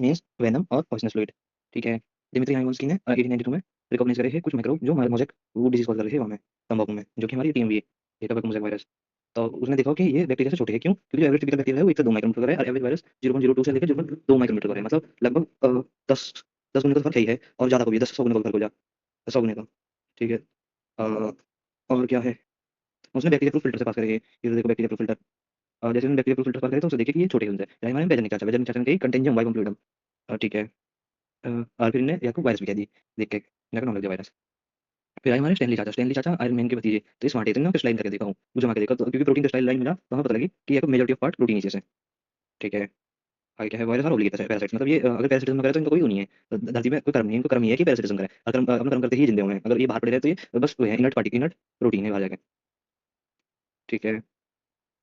Means venom और poisonous fluid. ठीक है। दिमित्री हाइमोल्स्की ने 1892 में रिकॉग्नाइज करे हैं कुछ माइक्रोब जो मोजेक वो डिजीज कॉज कर रहे थे वहाँ में तंबाकू में, जो कि हमारी टीएमवी है, टोबैको मोजेक वायरस। तो उसने देखा कि ये बैक्टीरिया से छोटे हैं, क्यों? क्योंकि जो एवरेज टिपिकल बैक्टीरिया है वो 1 से 2 माइक्रोमीटर का है और एवरेज वायरस 0.02 से लेकर 0.2 माइक्रोमीटर का है, मतलब लगभग 10 10 गुने का फर्क है ही है, और ज़्यादा को भी 10 100 गुने का फर्क हो जा 100 गुने का। ठीक है। अ, और क्या है, उसने बैक्टीरिया प्रूफ फिल्टर से पास करे ये देखो बैक्टीरिया प्रूफ फिल्टर। जैसे हमने बैक्टीरिया प्रूफ फिल्टर पास करे तो उसे देखे कि ये छोटे हैं उनसे, चाहे हमारे बेंजामिक चाचा के कंटेंजियम वाइवम फ्लूइडम। ठीक है। और फिर इन्हें याकूब वायरस भी कह दी, देख के इनका नाम लग गया वायरस। फिर आए हमारे स्टैनली चाचा आयरन मैन के भतीजे, तो स्मार्ट है, तो इन्होंने क्रिस्टलाइन करके देखा हूँ, मुझे वहाँ के देखा तो क्योंकि प्रोटीन क्रिस्टलाइन लाइन मिला तो हमें पता लगी कि याकूब मेजॉरिटी ऑफ पार्ट प्रोटीन ही से। ठीक है। आगे क्या है, वायरस और ओब्लिगेटस है पैरासाइट्स, मतलब ये अगर पैरासिटिज्म करे तो इनका कोई वो नहीं है, धरती में कोई कर्म नहीं है, इनको कर्म ही है कि पैरासिटिज्म करे, अगर अपना कर्म करते ही जिंदे होंगे, अगर ये बाहर पड़े रहे तो ये बस वो है इनर्ट पार्टिकल, इनर्ट प्रोटीन है बाहर जाके। ठीक है।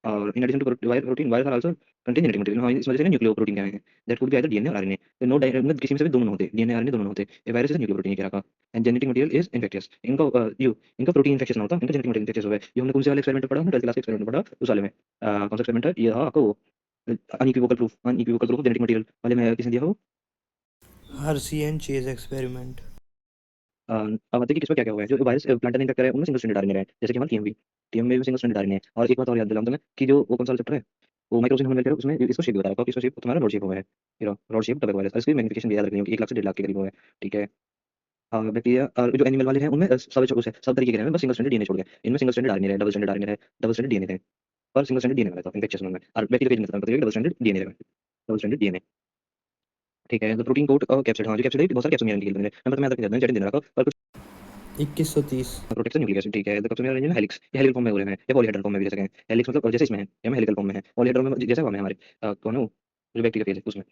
और in addition to protein virus are also contain genetic material, हाँ इस वजह से ना न्यूक्लियो प्रोटीन क्या है, that could be either DNA और आरएनए, तो नो मतलब किसी में से भी दोनों होते, डीएनए आरएनए दोनों होते, ये वायरस इज न्यूक्लियो प्रोटीन कह रखा। And genetic material is infectious, इनका इनका प्रोटीन इन्फेक्शियस ना होता, इनका जेनेटिक मटेरियल इन्फेक्शियस हो गया। ये हमने कौन से वाले एक्सपेरिमेंट में पढ़ा, हमने 12th क्लास के एक्सपेरिमेंट में पढ़ा उस वाले में। कौन सा एक्सपेरिमेंट है ये, हाँ आपको अनइक्विवोकल प्रूफ जेनेटिक मटेरियल वाले में किसने दिया हो। Hershey and chase experiment. अब बताइए कि किसमें क्या-क्या हुआ है। जो वायरस प्लांट इन्फेक्ट है उनमें सिंगल स्ट्रैंडेड आरएनए है, जैसे कि हमारा टीएमवी, टीएमवी में सिंगल स्ट्रैंडेड आरएनए है। और एक बात और याद दिलाऊँ तुम्हें कि जो वो कौन सा रिसेप्टर है, वो माइक्रोसिन हमने लिया उसमें इसको शेप बता रखा है कि इसका शेप तुम्हारा रॉड शेप हुआ है। ये रहा रॉड शेप टबैको वायरस, और इसकी मैग्नीफिकेशन भी याद रखनी होगी, 1 लाख से 1.5 लाख के करीब हुआ है। ठीक है। बैक्टीरिया और जो एनिमल वाले हैं उनमें सब तरीके के हैं, बस सिंगल स्ट्रैंडेड डीएनए छोड़ के। इनमें सिंगल स्ट्रैंडेड आरएनए है, डबल स्ट्रैंडेड आरएनए है, डबल स्ट्रैंडेड डीएनए है, और सिंगल स्ट्रैंडेड डीएनए वाला था इन्फेक्शियस में। और बैक्टीरिया के मतलब डबल स्ट्रैंडेड डीएनए है, डबल स्ट्रैंडेड डीएनए। ठीक है। तो प्रोटीन कोट और कैप्सिड, हाँ जो कैप्सिड है बहुत सारे कैप्सिड निकल रहे हैं, नंबर तो मैं याद रख देना, जेड दिन रखा पर कुछ 2130। Protection nucleic acid. ठीक है। तो कैप्सिड में रेंज में हेलिक्स, ये हेलिकल फॉर्म में हो रहे हैं या पॉलीहेड्रल फॉर्म में भी रह सके हैं। हेलिक्स मतलब जैसे इसमें है या में हेलिकल फॉर्म में है, पॉलीहेड्रल में जैसे फॉर्म है हमारे कौन है वो जो बैक्टीरिया फेज है उसमें,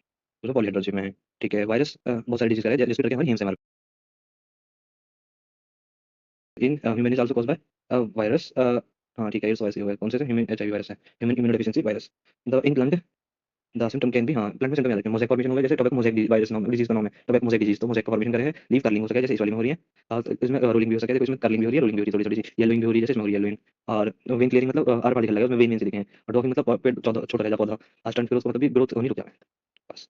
उसमें पॉलीहेड्रल शेप में है। ठीक है। वायरस बहुत सारी डिजीज का है जिसके करके हमारी हेम से in human is also caused by virus. हाँ ठीक है, इट्स वैसे हुआ है कौन से ह्यूमन एचआईवी वायरस है, human immunodeficiency virus. The in lung the symptom can be, हाँ ब्लड में सिम्पटम याद रखना, मोज़ेक फॉर्मेशन हो गया, जैसे टोबैको मोज़ेक वायरस नाम डिजीज का नाम है, टोबैको मोज़ेक डिजीज, तो मोज़ेक का फॉर्मेशन करे है, लीफ कर्लिंग हो सके जैसे इस वाली में हो रही है। तो इसमें रोलिंग भी हो सके, देखो इसमें कर्लिंग भी हो रही है, रोलिंग भी हो रही है, थोड़ी सी येलोइंग भी हो रही है जैसे इसमें हो रही है येलोइंग। और वेन क्लियरिंग मतलब आर पार्टिकल लगा उसमें वेन वेन से दिखे हैं, और डॉकिंग मतलब पेड़ छोटा छोटा रहेगा पौधा, स्टंट फिर उसका मतलब भी ग्रोथ होनी रुक जाए बस।